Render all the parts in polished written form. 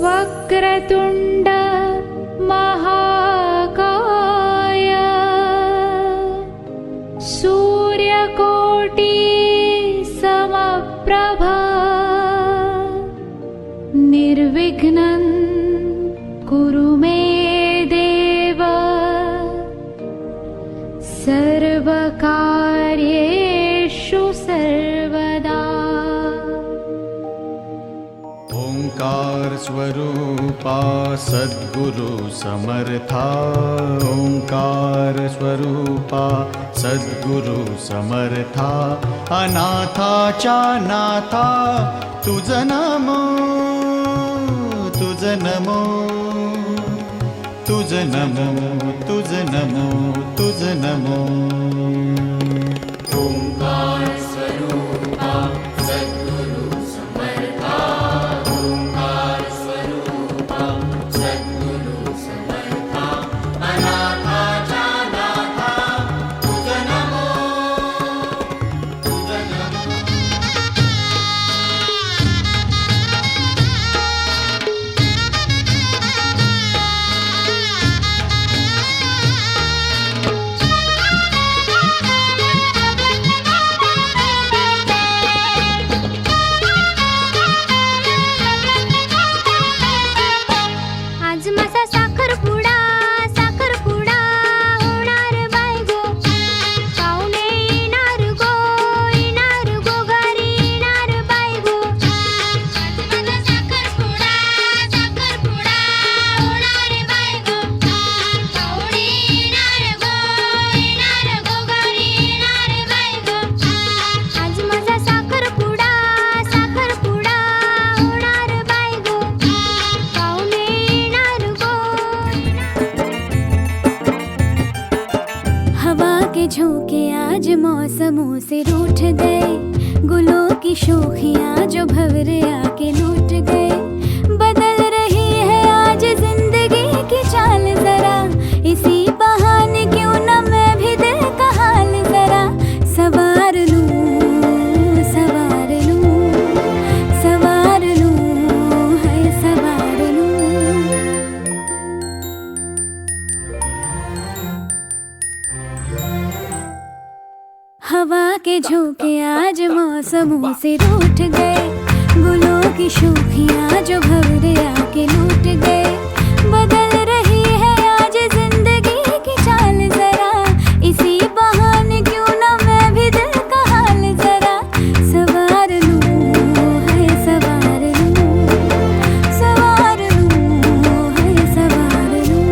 वक्रतुंड महाकाय सूर्यकोटि समप्रभा निर्विघ्नं कुरु मे देव सर्वकार्येषु सर्वदा। ओंकार स्वरूपा सद्गुरु समर्था ओंकार स्वरूपा सद्गुरु समर्था अनाथाच्या नाथा तुझ नमो तुझ नमो तुझ नमो तुझ नमो तुझ नमो। ओंकार स्वरूपा सद्गुरु समर्था ओंकार स्वरूपा सद्गुरु समर्था अनाथाच्या नाथा तुझ नमो तुझ नमो। आज माझा साखरपुडा साखरपुडा होणार बाय गो पाहुणे येणार गो घरी येणार बाय गो। आज माझा साखरपुडा साखरपुडा होणार बाय गो पाहुणे येणार गो घरी येणार बाय गो। आज माझा साखरपुडा साखरपुडा होणार बाय गो पाहुणे येणार गो। हवा के झोंके आज मौसमों से रूठ गए गुलों की शोखियाँ जो भंवरे आके लूट गए। बदल रही है आज जिंदगी की चाल जरा इसी बहाने क्यों न मैं भी दिल का हाल जरा सवार लूं सवार लूं सवार लूं है सवार लूं। हवा के झोंके आज मौसमों से रूठ गए गुलों की शोखियाँ जो भंवरे आके लूट गए। बदल रही है आज जिंदगी की चाल जरा इसी बहाने क्यों न मैं भी दिल का हाल जरा सवार लूं है सवार लूं सवार लूं है सवार लूं।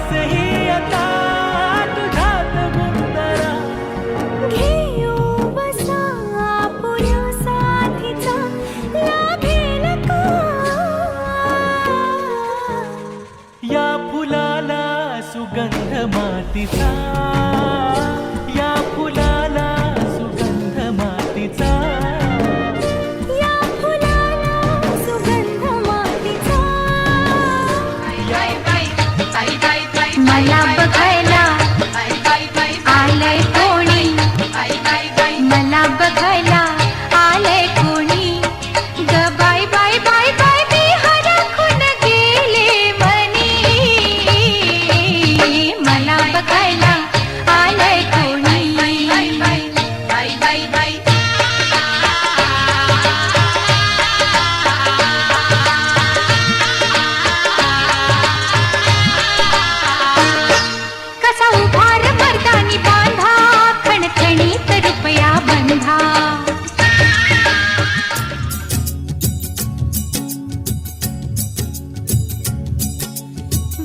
श्वासही आता तुझ्यात गुंतला. घेऊ बसा पुऱ्या साथीचा लाभेल का? या फुलाला सुगंध मातीचा, या फुलाला सुगंध मातीचा. या फुलाला सुगंध मातीचा. मला बघायला आलंय कोणी, मला बघायला आलंय कोणी. ग बाय बाय बाय बाय मी हरखून गेले मनी. मला बघायला आलंय कोणी. कसा उभार मर्दानी बांधा, खणखणीत रुपया बंधा.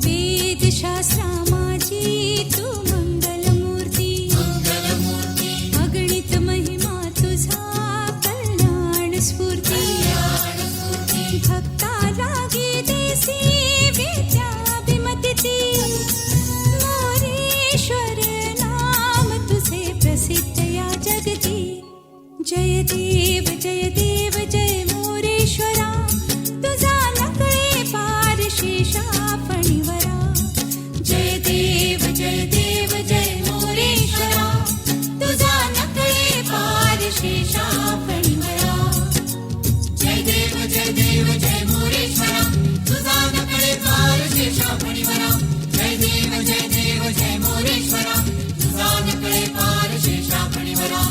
वेदशास्त्रा माझी तू मंगलमूर्ती. अगणित महिमा तुझा कल्याण स्फूर्ती. भक्ता लागी देसी विद्याभिमती. मोरेश्वर नाम तुझे प्रसिद्ध या जगती. जय देव जय देव जय मोरेश्वरा. तुझा नकळे पार शेषा फणीवरा. जय देव जय मोरेश्वरा. तुझा नकळे पार शेषा फणीवरा. जय देव जय मोरेश्वरा. तुझा नकळे पार शेषा फणीवरा. जय देव जय मोरेश्वरा. तुझा नकळे पार शेषा फणीवरा.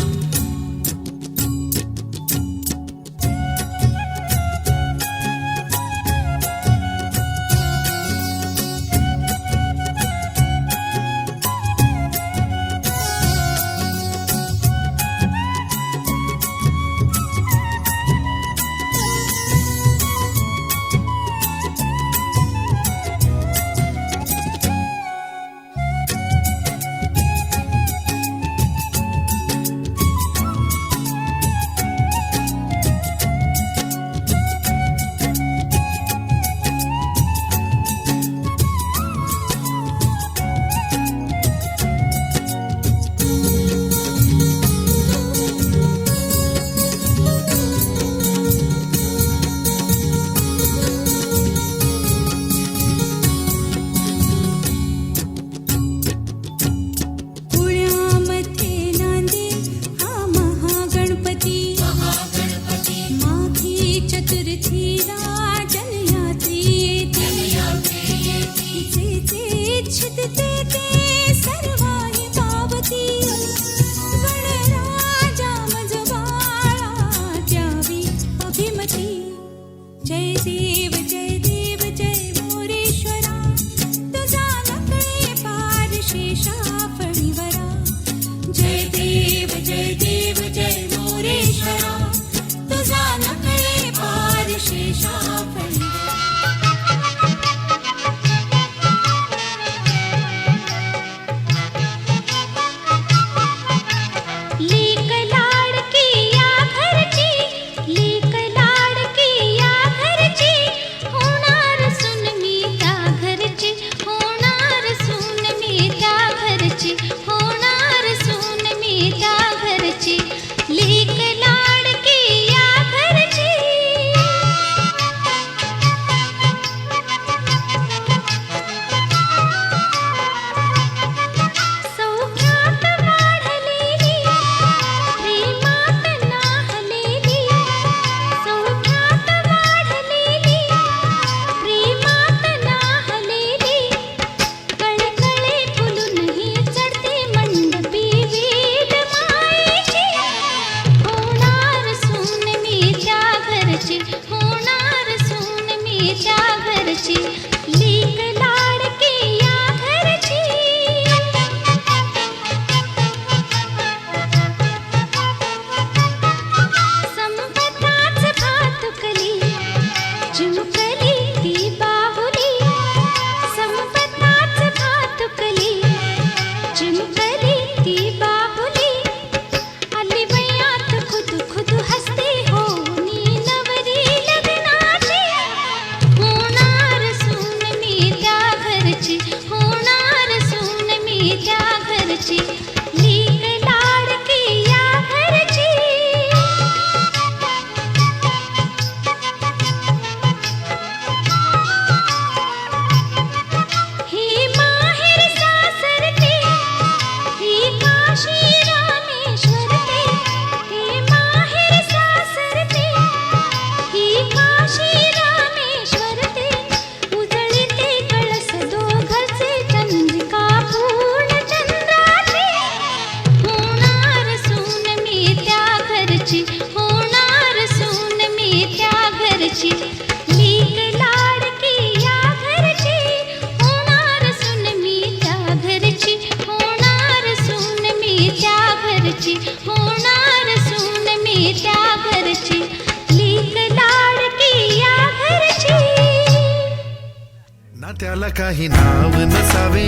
ना त्याला काही नाव नसावे,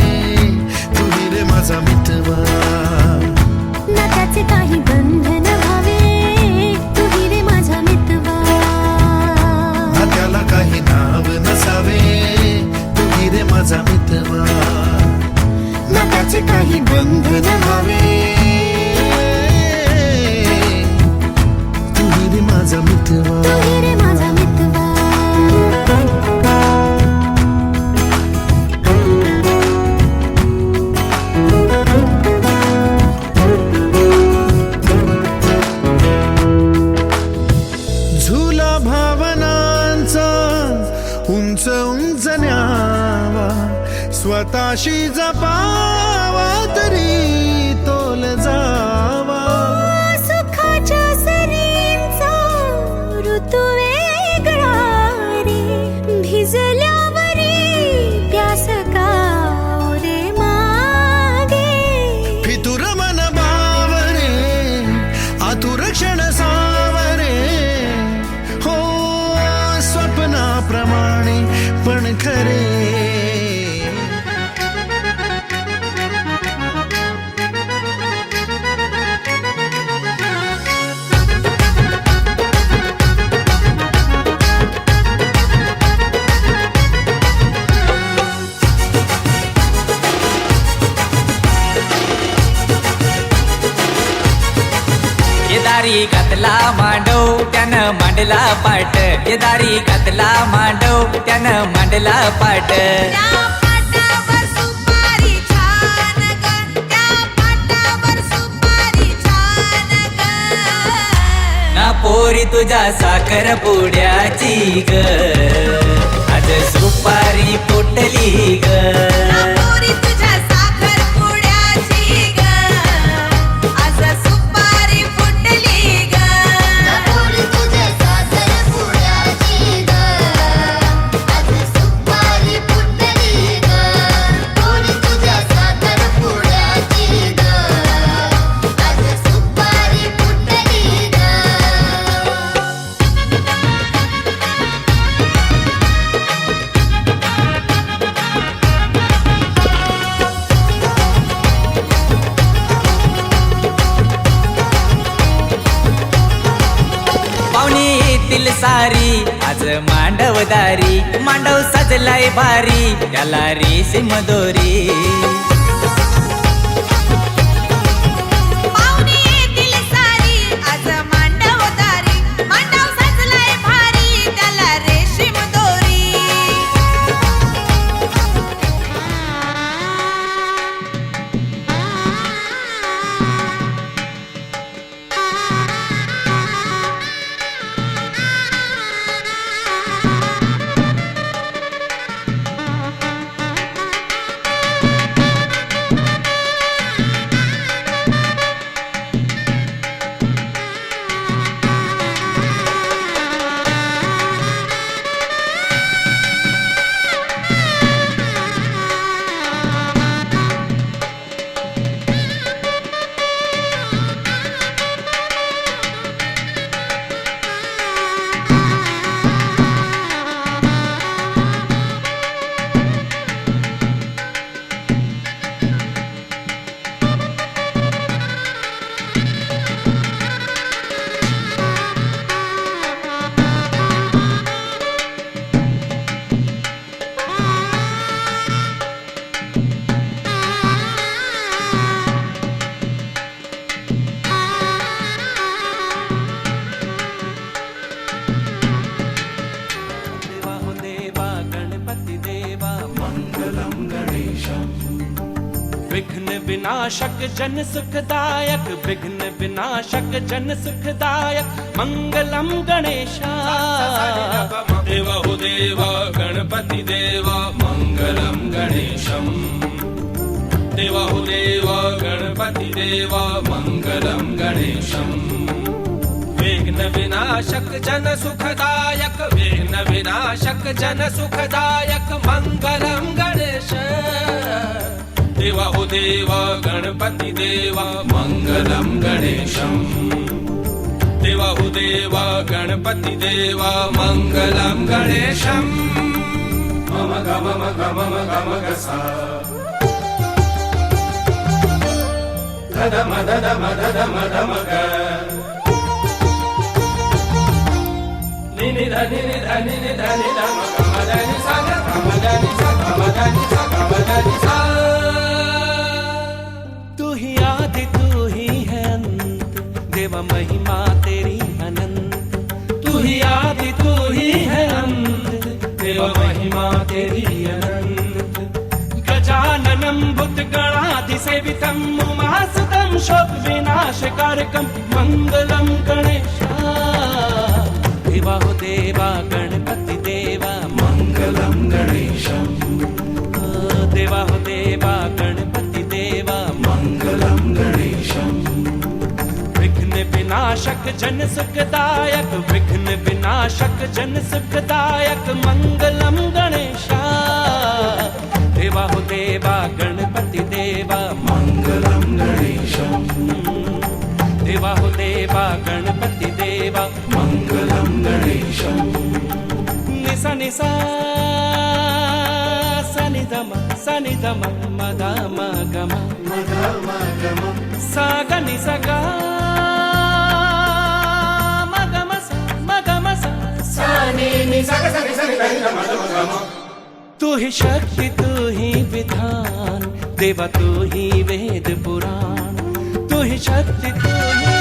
तू रे माझा मितवा. ना त्याचे काही बंधन व्हावे, तू रे माझा मितवा. ना त्याला काही नाव नसावे, तू रे माझा मितवा. ना त्याचे काही बंधन व्हावे, तू रे माझा मितवा. तू रे माझा मितवा. झुला भावनांचा उंच उंच न्यावा, स्वतःशी जपावा तरी तोल जावा. सुखाच्या सरींचा ऋतू वेगळा रे, भिजल्यावरी प्यास का रे मागे. फितुर मन बावरे, आतुर क्षण सावरे, हो स्वप्नाप्रमाणे पण खरे. दारी घातला मांडव त्यानं मांडला पाट, ये दारी घातला मांडव त्यानं मांडला पाट. त्या पाटावर सुपारी छान ग, त्या पाटावर सुपारी छान ग. ना पोरी तुझ्या साखर पुड्याची ग, आज सुपारी फुटली ग. ना पोरी तुझ्या साखर पुड्याची ग, आज सुपारी फुटली ग. ना पोरी तुझ्या साखर पुड्याची ग, आज सुपारी फुटली ग. पोरी तुझ्या साखर पुड्याची ग, आज सुपारी फुटली ग. पाहुणी येतील सारी आज मांडवदारी, मांडव सजलाय भारी त्याला रेशीम दोरी. पाहुणी येतील सारी आज मांडवदारी, मांडव सजलाय भारी त्याला रेशीम दोरी. विघ्न विनाशक जन सुखदायक, विघ्न विनाशक जन सुखदायक, मंगलम गणेशा. देवा हो देवा गणपति देवा मंगलम गणेशम. देवा हो देवा गणपति देवा मंगलम गणेशम. विघ्न विनाशक जन सुखदायक, विघ्न विनाशक जन सुखदायक, मंगलम गणेश. देवा हो देवा गणपति देवा मंगलम गणेशम. देवा हो देवा गणपति देवा मंगलम गणेशम. तू ही आदि तू ही है अंत, देवा महिमा तेरी अनंत। तू ही आदि तू ही है अंत, देवा महिमा तेरी अनंत। गजाननं भूतगणाधिसेवितं उमासुतं शोकविनाशकारकं मंगलं गणेशा। देवा हो देवा गणपति देवा मंगलं गणेशं। देवा हो देवा गणपति देवा मंगलं गणेशं। विघ्न विनाशक जन सुखदायक, विघ्न विनाशक जन सुखदायक मंगलम गणेशा। देवा हो देवा गणपति देवा मंगलम गणेशं। देवा हो देवा गणपति देवा मंगलम गणेशं। निसा निसा सनिधम मदम गम साग निसग तू ही शक्ति तू ही विधान, देवा तू ही वेद पुराण। तू ही शक्ति तू ही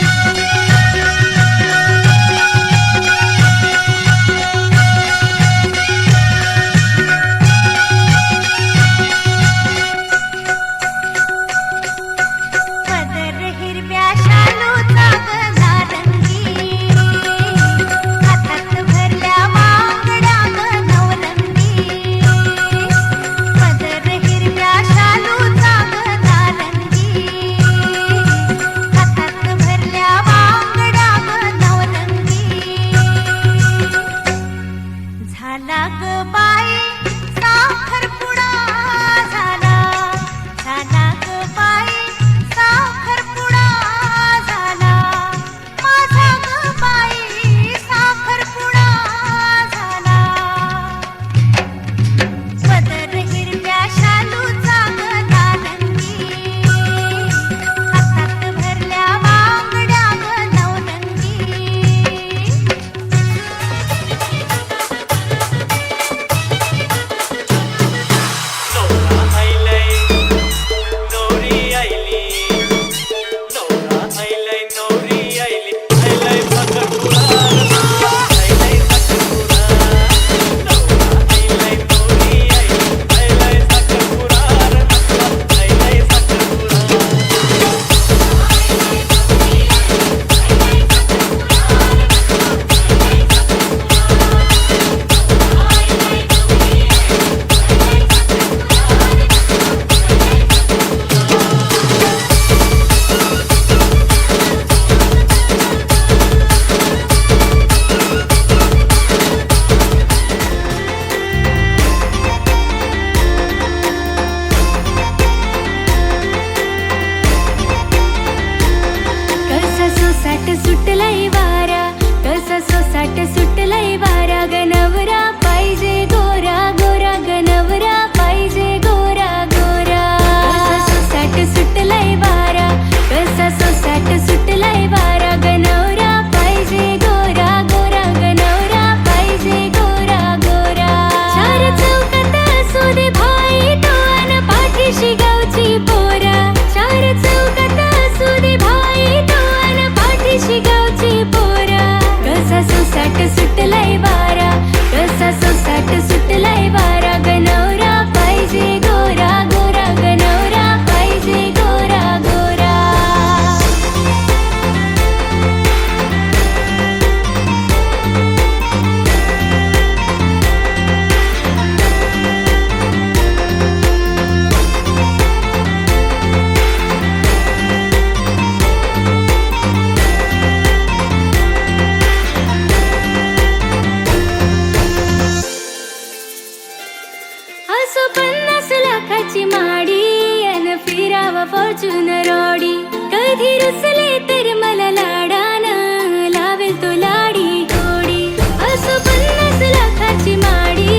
फॉर्च्युनर ऑडी कधी रुसले तर मला लाडानं लावेल तो लाडी गोडी असं 50 लाखाची माडी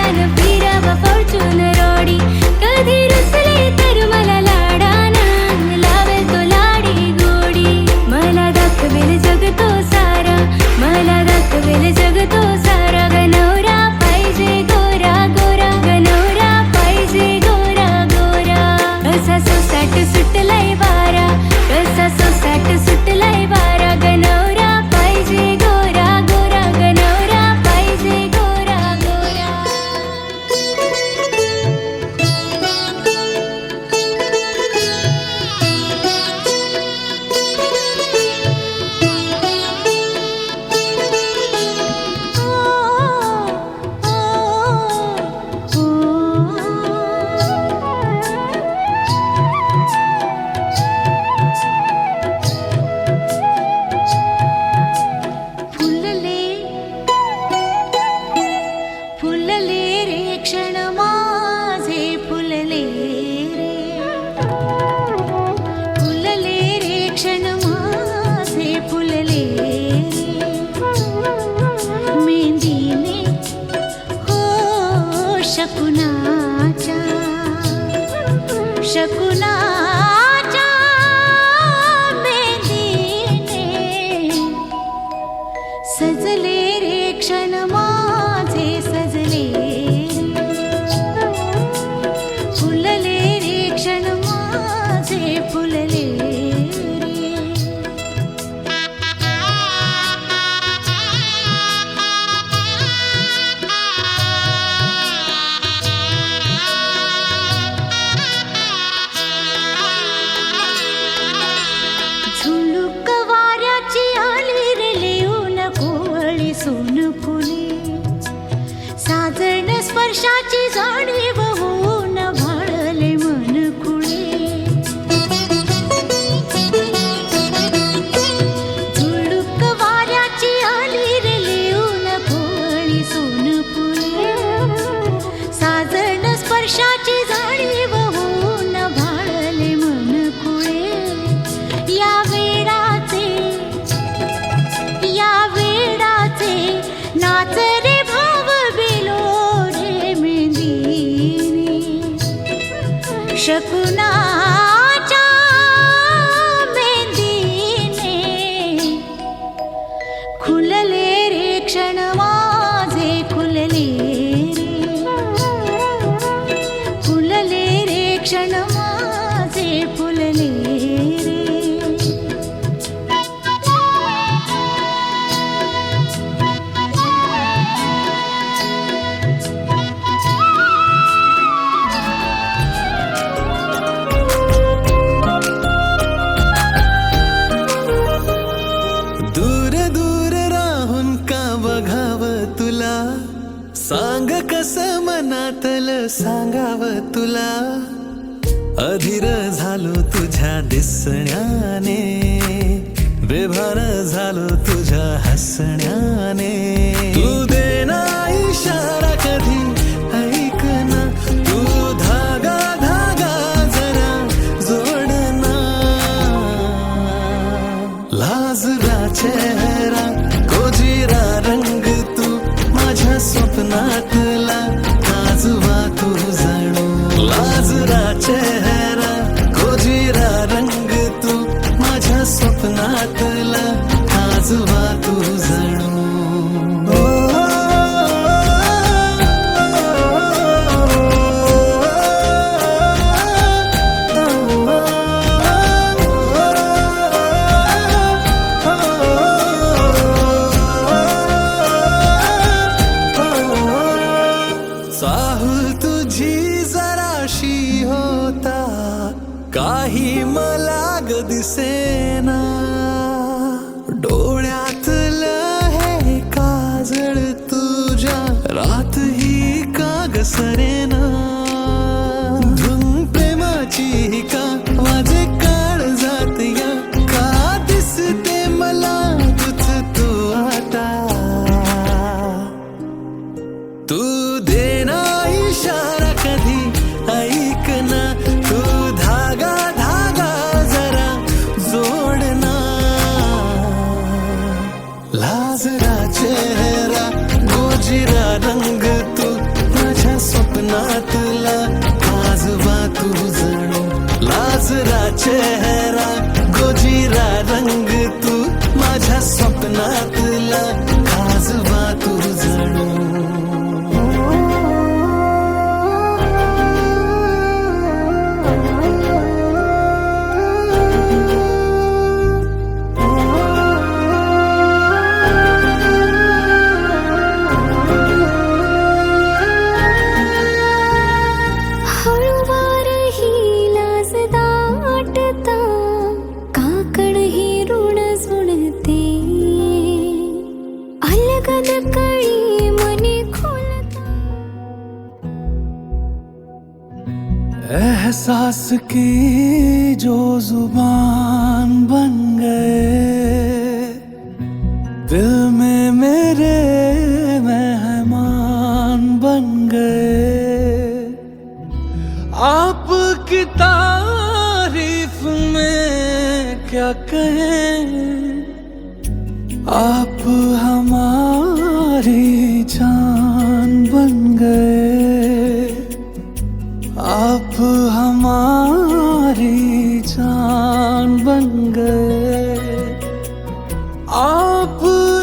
अन फिरावा शकुनाच्या मेहंदीने सजले रे क्षण माझे सजले फुलले रे क्षण माझे फुलले रे. झुळूक वाऱ्याची आली रे लिहून कोवळी सोन फुले साजण स्पर्शाची जाणीव होऊन भाळले मन खुळे. झुळूक वाऱ्याची आली रे लिहून कोवळी सोन फुले साजण स्पर्शाची जाणीव होऊन भाळले मन खुळे. या वेडाचे नाच रे भाव बिलो रे मेहंदीने शकुनाच्या मेहंदीने खुलले रे क्षण माझे खुलले रे फुलले रे क्षण माझे फुलले रे. दूर दूर राहून का बघाव तुला सांग कस मनातल सांगाव तुला. अधीर झालो तुझ्या दिसण्याने बेभान झालो तुझ्या हसण्याने. तू देना इशारा कधी ऐक ना तू धागा धागा जरा जोडना. लाजरा चेहरा कोजिरा रंग तू माझ्या स्वप्नातला काजवा तू जणू. लाजरा चेहरा कोजिरा रंग तू माझ्या स्वप्नातला काजवा तू जणू. चाहूल तुझी जराशी होता काही मला ग दिसेना. डोळ्यातलं हे काजळ तुझ्या रात ही का ग सरेना. धुन प्रेमाची ही का माझे काळ जात या का दिसते मला तुझ तू आता. तू देना इशारा कधी ऐक ना तू धागा धागा जरा जोडना. लाजरा चेहरा गोजिरा रंग तू माझ्या स्वप्नातला काजवा तू जणू. लाजरा चेहरा गोजिरा रंग तू माझ्या स्वप्नातला काजवा तू जणू. हळूवार ही लाज दाटता काकड ही ऋण जुळते अलगद कळी मनी खोलता. एहसास की जो जुबान बन गए दिल में मेरे मेहमान बन गए. आपकी तारीफ में क्या कहें आप हमारी जान बन गए. आप हमारी जान बन गए, आप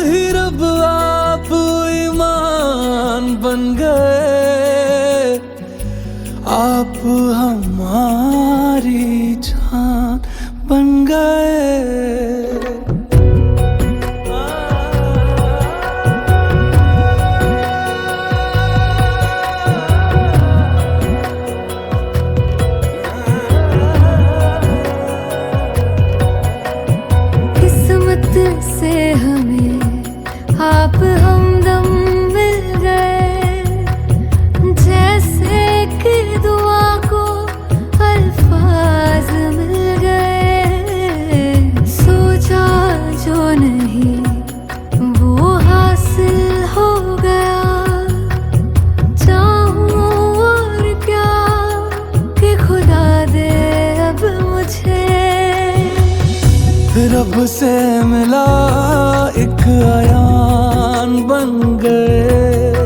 ही रब आप ईमान बन गए, आप हमारी जान बन गए। किस्मत से हमें आप हमदम मिल गए, जैसे कि दुआ को अल्फाज मिल गए। सोचा जो नहीं वो हासिल हो गया, चाहूं और क्या कि खुदा दे अब मुझे। रब से मिला एक आयान बन गए,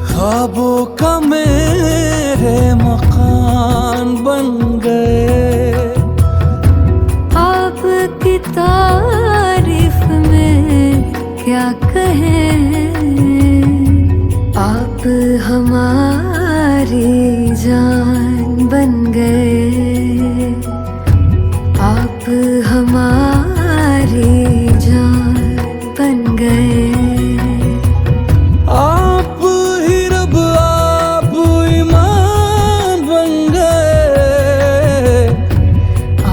ख्वाबों का मेरे मकान बन गए। आपकी तारीफ में क्या कहें, आप हमारी जान बन गए, आप हमारी जान बन गए। आप ही रब आप ईमान बन गए,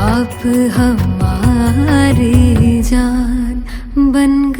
आप हमारी जान बन